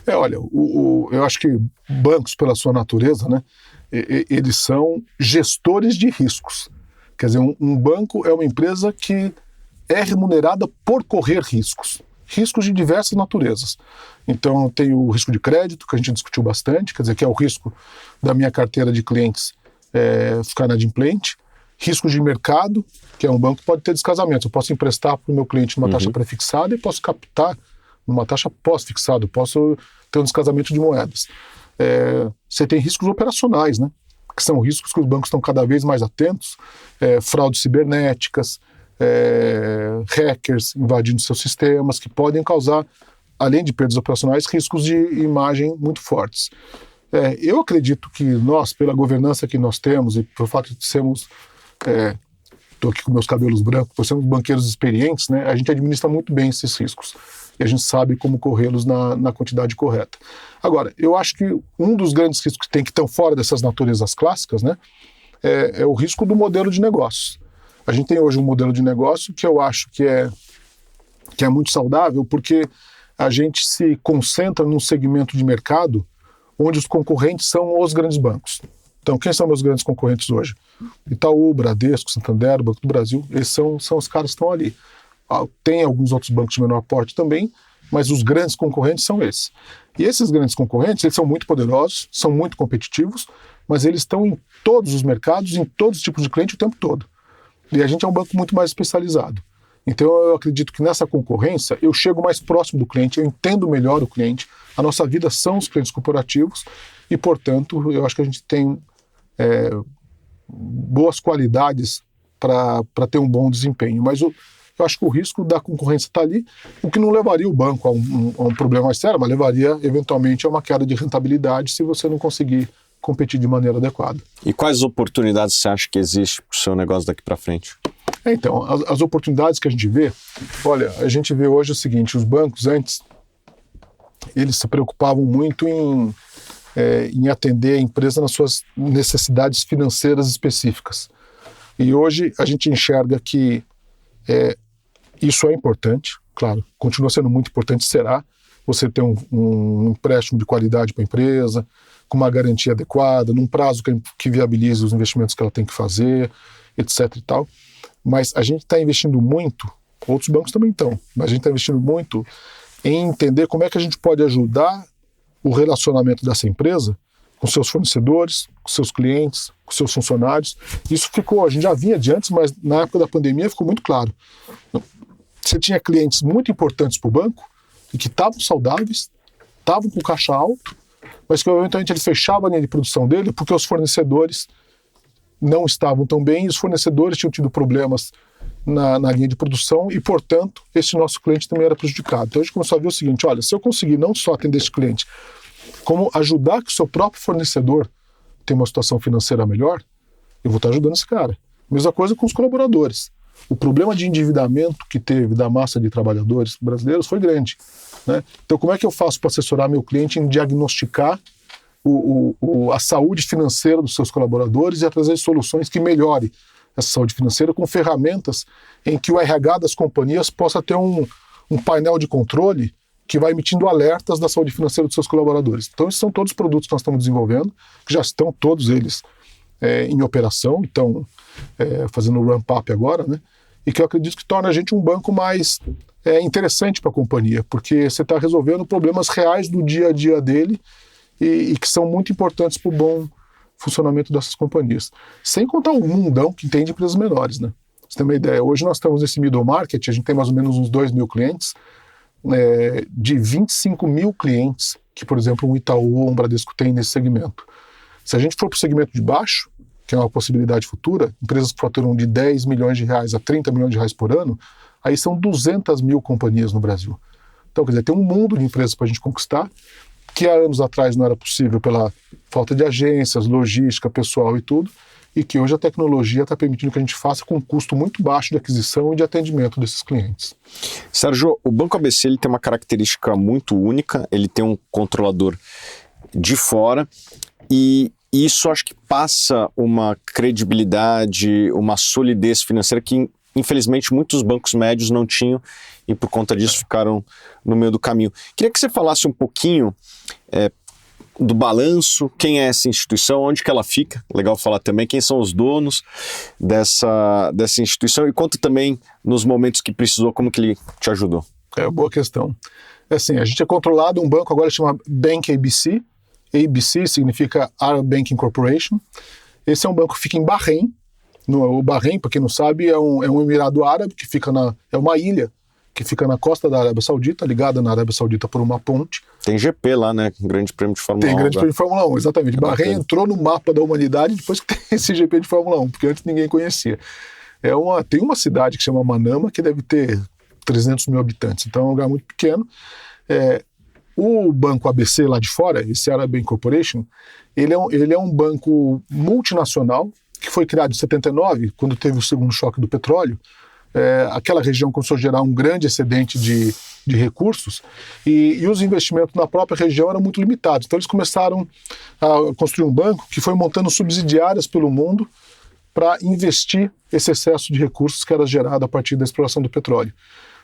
Olha, eu acho que bancos, pela sua natureza, né, eles são gestores de riscos. Quer dizer, um banco é uma empresa que é remunerada por correr riscos de diversas naturezas. Então, tem o risco de crédito, que a gente discutiu bastante, quer dizer, que é o risco da minha carteira de clientes ficar inadimplente. Risco de mercado, que é um banco que pode ter descasamento. Eu posso emprestar para o meu cliente numa taxa pré-fixada e posso captar numa taxa pós-fixada, posso ter um descasamento de moedas. Você tem riscos operacionais, né? Que são riscos que os bancos estão cada vez mais atentos, fraudes cibernéticas, hackers invadindo seus sistemas, que podem causar, além de perdas operacionais, riscos de imagem muito fortes. Eu acredito que nós, pela governança que nós temos e pelo fato de sermos, estou aqui com meus cabelos brancos, por sermos banqueiros experientes, né, a gente administra muito bem esses riscos e a gente sabe como corrê-los na quantidade correta. Agora, eu acho que um dos grandes riscos que estão fora dessas naturezas clássicas, né, é o risco do modelo de negócios. A gente tem hoje um modelo de negócio que eu acho que é muito saudável, porque a gente se concentra num segmento de mercado onde os concorrentes são os grandes bancos. Então, quem são meus grandes concorrentes hoje? Itaú, Bradesco, Santander, Banco do Brasil, esses são os caras que estão ali. Tem alguns outros bancos de menor porte também, mas os grandes concorrentes são esses. E esses grandes concorrentes, eles são muito poderosos, são muito competitivos, mas eles estão em todos os mercados, em todos os tipos de cliente o tempo todo. E a gente é um banco muito mais especializado. Então eu acredito que nessa concorrência eu chego mais próximo do cliente, eu entendo melhor o cliente, a nossa vida são os clientes corporativos e, portanto, eu acho que a gente tem boas qualidades para ter um bom desempenho. Mas eu acho que o risco da concorrência está ali, o que não levaria o banco a um problema mais sério, mas levaria eventualmente a uma queda de rentabilidade se você não conseguir competir de maneira adequada. E quais oportunidades você acha que existe para o seu negócio daqui para frente? Então, as oportunidades que a gente vê, olha, a gente vê hoje o seguinte, os bancos antes, eles se preocupavam muito em em atender a empresa nas suas necessidades financeiras específicas. E hoje a gente enxerga que isso é importante, claro, continua sendo muito importante, será você ter um empréstimo de qualidade para a empresa, com uma garantia adequada, num prazo que viabilize os investimentos que ela tem que fazer, etc. e tal. Mas a gente está investindo muito, outros bancos também estão, mas a gente está investindo muito em entender como é que a gente pode ajudar o relacionamento dessa empresa com seus fornecedores, com seus clientes, com seus funcionários. Isso ficou, a gente já vinha de antes, mas na época da pandemia ficou muito claro. Você tinha clientes muito importantes para o banco e que estavam saudáveis, estavam com caixa alto, mas que eventualmente ele fechava a linha de produção dele porque os fornecedores não estavam tão bem e os fornecedores tinham tido problemas na linha de produção e, portanto, esse nosso cliente também era prejudicado. Então a gente começou a ver o seguinte, olha, se eu conseguir não só atender esse cliente, como ajudar que o seu próprio fornecedor tenha uma situação financeira melhor, eu vou estar ajudando esse cara. Mesma coisa com os colaboradores. O problema de endividamento que teve da massa de trabalhadores brasileiros foi grande, né? Então como é que eu faço para assessorar meu cliente em diagnosticar a saúde financeira dos seus colaboradores e a trazer soluções que melhore essa saúde financeira com ferramentas em que o RH das companhias possa ter um painel de controle que vai emitindo alertas da saúde financeira dos seus colaboradores. Então, esses são todos os produtos que nós estamos desenvolvendo, que já estão todos eles em operação, estão fazendo o ramp-up agora, né? E que eu acredito que torna a gente um banco mais interessante para a companhia, porque você está resolvendo problemas reais do dia a dia dele e que são muito importantes para o bom funcionamento dessas companhias. Sem contar o mundão que tem de empresas menores, né? Pra você ter uma ideia, hoje nós estamos nesse middle market, a gente tem mais ou menos uns 2 mil clientes, de 25 mil clientes que, por exemplo, um Itaú ou um Bradesco tem nesse segmento. Se a gente for para o segmento de baixo, que é uma possibilidade futura, empresas que faturam de 10 milhões de reais a 30 milhões de reais por ano, aí são 200 mil companhias no Brasil. Então, quer dizer, tem um mundo de empresas para a gente conquistar, que há anos atrás não era possível pela falta de agências, logística, pessoal e tudo, e que hoje a tecnologia está permitindo que a gente faça com um custo muito baixo de aquisição e de atendimento desses clientes. Sérgio, o Banco ABC ele tem uma característica muito única, ele tem um controlador de fora e isso acho que passa uma credibilidade, uma solidez financeira que infelizmente muitos bancos médios não tinham e por conta disso ficaram no meio do caminho. Queria que você falasse um pouquinho do balanço, quem é essa instituição, onde que ela fica, legal falar também, quem são os donos dessa instituição e conta também nos momentos que precisou, como que ele te ajudou. Boa questão. Assim, a gente é controlado, um banco agora chama Bank ABC, ABC significa Arab Banking Corporation, esse é um banco que fica em Bahrein, o Bahrein, para quem não sabe, é um emirado árabe que fica é uma ilha que fica na costa da Arábia Saudita, ligada na Arábia Saudita por uma ponte. Tem GP lá, né? Grande Prêmio de Fórmula 1. Tem Grande Prêmio de Fórmula 1, exatamente. Bahrein entrou no mapa da humanidade depois que tem esse GP de Fórmula 1, porque antes ninguém conhecia. Tem uma cidade que chama Manama, que deve ter 300 mil habitantes, então é um lugar muito pequeno. O Banco ABC lá de fora, esse Arab Bank Corporation, ele é um banco multinacional, que foi criado em 79, quando teve o segundo choque do petróleo. Aquela região começou a gerar um grande excedente de recursos e os investimentos na própria região eram muito limitados. Então eles começaram a construir um banco que foi montando subsidiárias pelo mundo para investir esse excesso de recursos que era gerado a partir da exploração do petróleo.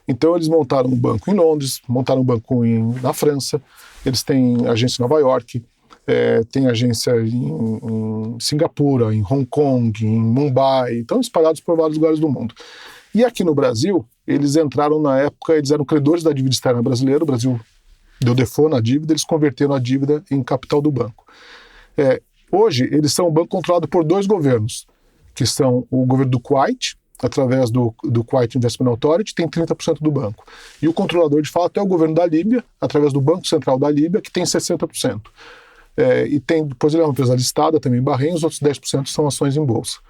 Então eles montaram um banco em Londres, montaram um banco na França, eles têm agência em Nova York, tem agência em Singapura, em Hong Kong, em Mumbai, estão espalhados por vários lugares do mundo. E aqui no Brasil, eles entraram na época, eles eram credores da dívida externa brasileira, o Brasil deu default na dívida, eles converteram a dívida em capital do banco. Hoje, eles são um banco controlado por 2 governos, que são o governo do Kuwait, através do Kuwait Investment Authority, tem 30% do banco. E o controlador de fato é o governo da Líbia, através do Banco Central da Líbia, que tem 60%. Depois ele é uma empresa listada também em Bahrein, os outros 10% são ações em bolsa.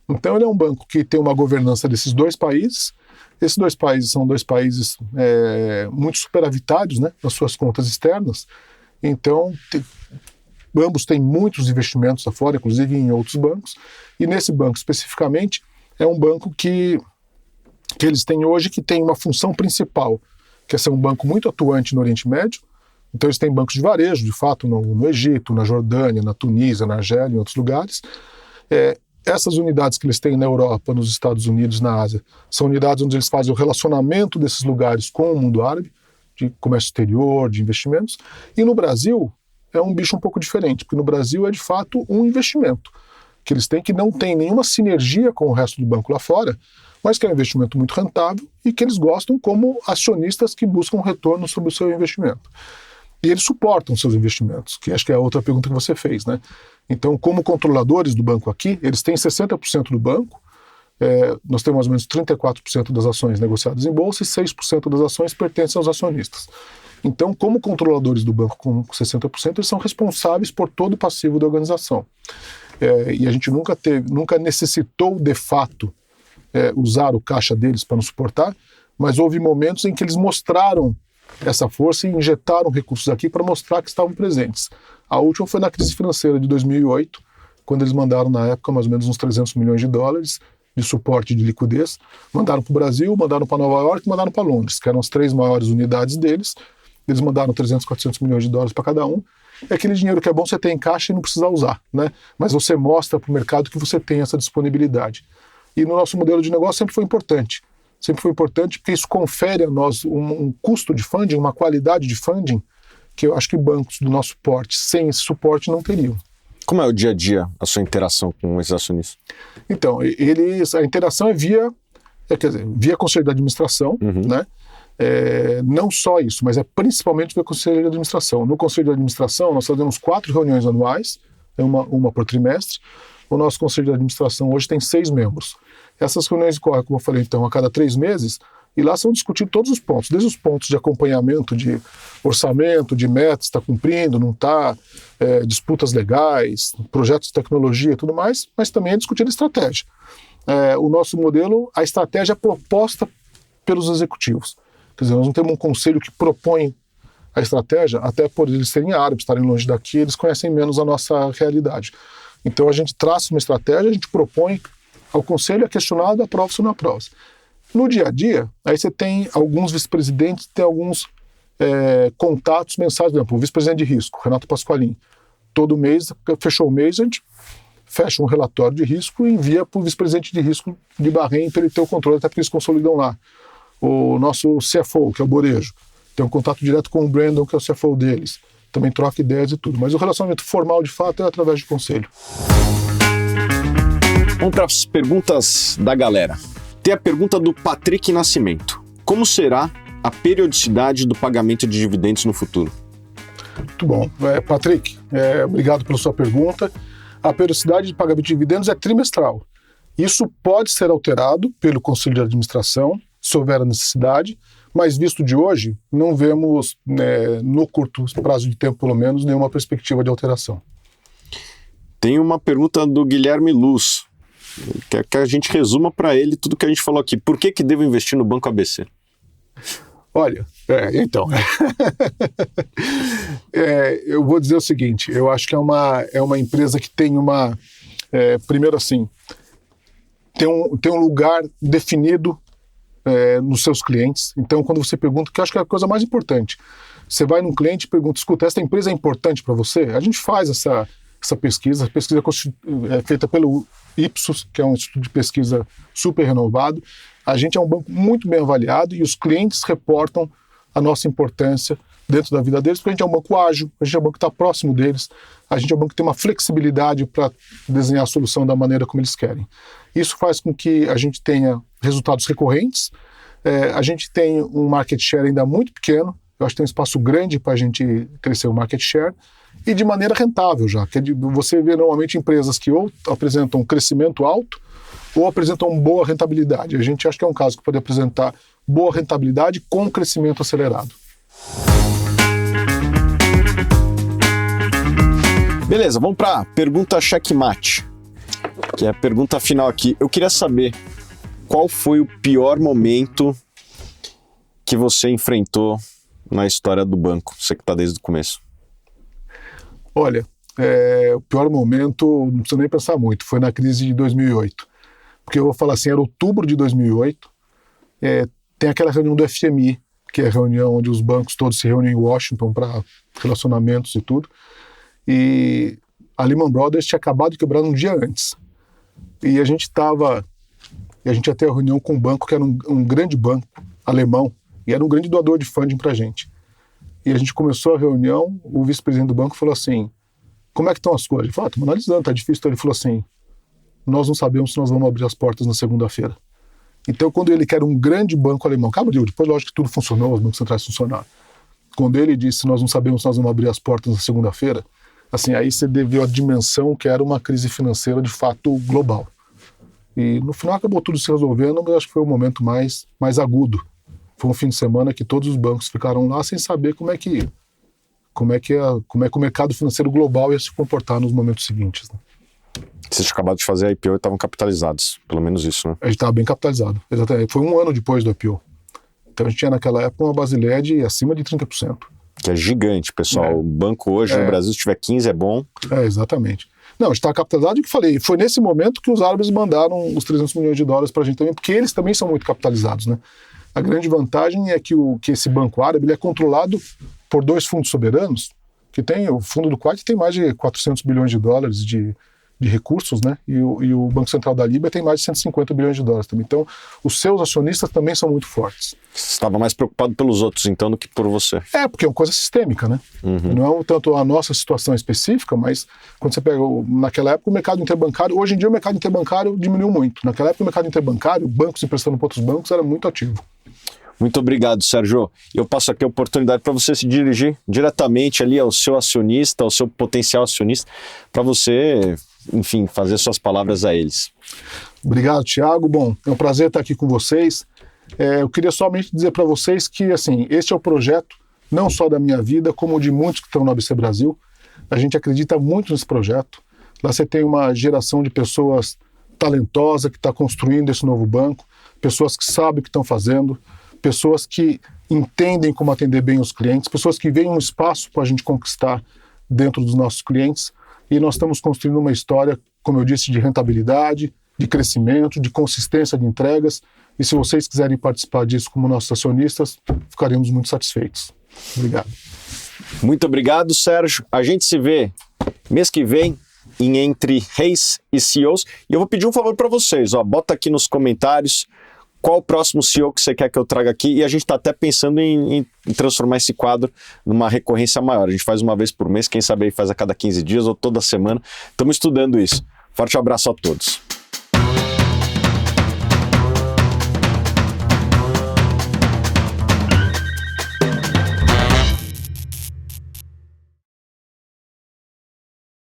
Então ele é um banco que tem uma governança desses 2 países. Esses 2 países são 2 países muito superavitários, né, nas suas contas externas. Então ambos têm muitos investimentos afora, inclusive em outros bancos. E nesse banco especificamente é um banco que eles têm hoje, que tem uma função principal, que é ser um banco muito atuante no Oriente Médio, Então eles têm bancos de varejo, de fato, no Egito, na Jordânia, na Tunísia, na Argélia, em outros lugares. Essas unidades que eles têm na Europa, nos Estados Unidos, na Ásia, são unidades onde eles fazem o relacionamento desses lugares com o mundo árabe, de comércio exterior, de investimentos. E no Brasil é um bicho um pouco diferente, porque no Brasil é de fato um investimento que eles têm, que não tem nenhuma sinergia com o resto do banco lá fora, mas que é um investimento muito rentável e que eles gostam como acionistas que buscam retorno sobre o seu investimento. E eles suportam seus investimentos, que acho que é a outra pergunta que você fez, né? Então, como controladores do banco aqui, eles têm 60% do banco, nós temos mais ou menos 34% das ações negociadas em bolsa e 6% das ações pertencem aos acionistas. Então, como controladores do banco com 60%, eles são responsáveis por todo o passivo da organização. E a gente nunca necessitou, de fato, usar o caixa deles para nos suportar, mas houve momentos em que eles mostraram essa força e injetaram recursos aqui para mostrar que estavam presentes. A última foi na crise financeira de 2008, quando eles mandaram, na época, mais ou menos uns 300 milhões de dólares de suporte de liquidez. Mandaram para o Brasil, mandaram para Nova York e mandaram para Londres, que eram as 3 maiores unidades deles. Eles mandaram 300, 400 milhões de dólares para cada um. É aquele dinheiro que é bom você ter em caixa e não precisar usar, né? Mas você mostra para o mercado que você tem essa disponibilidade. E no nosso modelo de negócio sempre foi importante. Sempre foi importante porque isso confere a nós um custo de funding, uma qualidade de funding, que eu acho que bancos do nosso porte, sem esse suporte, não teriam. Como é o dia a dia, a sua interação com esses acionistas? Então, a interação é via conselho de administração, né? Não só isso, mas é principalmente via conselho de administração. No conselho de administração, nós fazemos 4 reuniões anuais, uma por trimestre. O nosso conselho de administração hoje tem 6 membros. Essas reuniões ocorrem, como eu falei, então, a cada 3 meses, e lá são discutidos todos os pontos, desde os pontos de acompanhamento, de orçamento, de metas, está cumprindo, não está, disputas legais, projetos de tecnologia e tudo mais, mas também é discutida estratégia. O nosso modelo, a estratégia é proposta pelos executivos. Quer dizer, nós não temos um conselho que propõe a estratégia, até por eles serem árabes, estarem longe daqui, eles conhecem menos a nossa realidade. Então a gente traça uma estratégia, a gente propõe ao conselho, é questionado, aprova-se ou não aprova-se. No dia a dia, aí você tem alguns vice-presidentes, tem alguns contatos mensais, por exemplo, o vice-presidente de risco, Renato Pasqualin. Todo mês, fechou o mês, a gente fecha um relatório de risco e envia para o vice-presidente de risco de Bahrein para ele ter o controle, até porque eles consolidam lá. O nosso CFO, que é o Borejo, tem um contato direto com o Brandon, que é o CFO deles. Também troca ideias e tudo. Mas o relacionamento formal, de fato, é através de conselho. Vamos para as perguntas da galera. Tem a pergunta do Patrick Nascimento. Como será a periodicidade do pagamento de dividendos no futuro? Muito bom. Patrick, obrigado pela sua pergunta. A periodicidade de pagamento de dividendos é trimestral. Isso pode ser alterado pelo Conselho de Administração, se houver a necessidade, mas visto de hoje, não vemos, no curto prazo de tempo, pelo menos, nenhuma perspectiva de alteração. Tem uma pergunta do Guilherme Luz, que a gente resuma para ele tudo que a gente falou aqui. Por que devo investir no Banco ABC? Olha, então, eu vou dizer o seguinte, eu acho que é uma empresa que tem primeiro assim, tem um lugar definido nos seus clientes. Então, quando você pergunta, que eu acho que é a coisa mais importante, você vai num cliente e pergunta, escuta, essa empresa é importante para você? A gente faz essa pesquisa, é feita pelo Ipsos, que é um instituto de pesquisa super renovado. A gente é um banco muito bem avaliado e os clientes reportam a nossa importância dentro da vida deles, porque a gente é um banco ágil, a gente é um banco que está próximo deles, a gente é um banco que tem uma flexibilidade para desenhar a solução da maneira como eles querem. Isso faz com que a gente tenha resultados recorrentes, a gente tem um market share ainda muito pequeno, eu acho que tem um espaço grande para a gente crescer o market share, e de maneira rentável já, que você vê normalmente empresas que ou apresentam um crescimento alto ou apresentam boa rentabilidade. A gente acha que é um caso que pode apresentar boa rentabilidade com crescimento acelerado. Beleza, vamos para a pergunta checkmate, que é a pergunta final aqui. Eu queria saber qual foi o pior momento que você enfrentou na história do banco, você que está desde o começo. Olha, o pior momento, não preciso nem pensar muito, foi na crise de 2008. Porque eu vou falar assim, era outubro de 2008, tem aquela reunião do FMI, que é a reunião onde os bancos todos se reúnem em Washington para relacionamentos e tudo. E a Lehman Brothers tinha acabado de quebrar um dia antes. E a gente ia ter a reunião com um banco que era um grande banco alemão, e era um grande doador de funding para a gente. E a gente começou a reunião, o vice-presidente do banco falou assim, como é que estão as coisas? Ele falou, estamos analisando, está difícil. Então ele falou assim, nós não sabemos se nós vamos abrir as portas na segunda-feira. Então quando ele quer um grande banco alemão, depois lógico que tudo funcionou, os bancos centrais funcionaram. Quando ele disse, nós não sabemos se nós vamos abrir as portas na segunda-feira, assim, aí você viu a dimensão que era uma crise financeira de fato global. E no final acabou tudo se resolvendo, mas acho que foi o momento mais agudo. Foi um fim de semana que todos os bancos ficaram lá sem saber como é que o mercado financeiro global ia se comportar nos momentos seguintes. Né? Vocês tinham acabado de fazer a IPO e estavam capitalizados, pelo menos isso, né? A gente estava bem capitalizado, exatamente. Foi um ano depois do IPO. Então a gente tinha naquela época uma Basileia de acima de 30%. Que é gigante, pessoal. O banco hoje no Brasil, se tiver 15, é bom. Exatamente. Não, a gente estava capitalizado, e que falei, foi nesse momento que os árabes mandaram os 300 milhões de dólares para a gente também, porque eles também são muito capitalizados, né? A grande vantagem é que esse banco árabe ele é controlado por 2 fundos soberanos, que tem o fundo do Kuwait tem mais de 400 bilhões de dólares de recursos, né? E o Banco Central da Líbia tem mais de 150 bilhões de dólares também. Então, os seus acionistas também são muito fortes. Você estava mais preocupado pelos outros, então, do que por você. Porque é uma coisa sistêmica, né? Uhum. Não é tanto a nossa situação específica, mas quando você pega, naquela época, o mercado interbancário, hoje em dia o mercado interbancário diminuiu muito. Naquela época o mercado interbancário, bancos emprestando para outros bancos, era muito ativo. Muito obrigado, Sérgio. Eu passo aqui a oportunidade para você se dirigir diretamente ali ao seu acionista, ao seu potencial acionista, para você, enfim, fazer suas palavras a eles. Obrigado, Thiago. Bom, é um prazer estar aqui com vocês. Eu queria somente dizer para vocês que, assim, este é o projeto, não só da minha vida, como de muitos que estão no ABC Brasil. A gente acredita muito nesse projeto. Lá você tem uma geração de pessoas talentosas que está construindo esse novo banco, pessoas que sabem o que estão fazendo, pessoas que entendem como atender bem os clientes, pessoas que veem um espaço para a gente conquistar dentro dos nossos clientes. E nós estamos construindo uma história, como eu disse, de rentabilidade, de crescimento, de consistência de entregas. E se vocês quiserem participar disso como nossos acionistas, ficaremos muito satisfeitos. Obrigado. Muito obrigado, Sérgio. A gente se vê mês que vem em Entre Reis e CEOs. E eu vou pedir um favor para vocês. Bota aqui nos comentários qual o próximo CEO que você quer que eu traga aqui. E a gente está até pensando em transformar esse quadro numa recorrência maior. A gente faz uma vez por mês, quem sabe aí faz a cada 15 dias ou toda semana. Estamos estudando isso. Forte abraço a todos.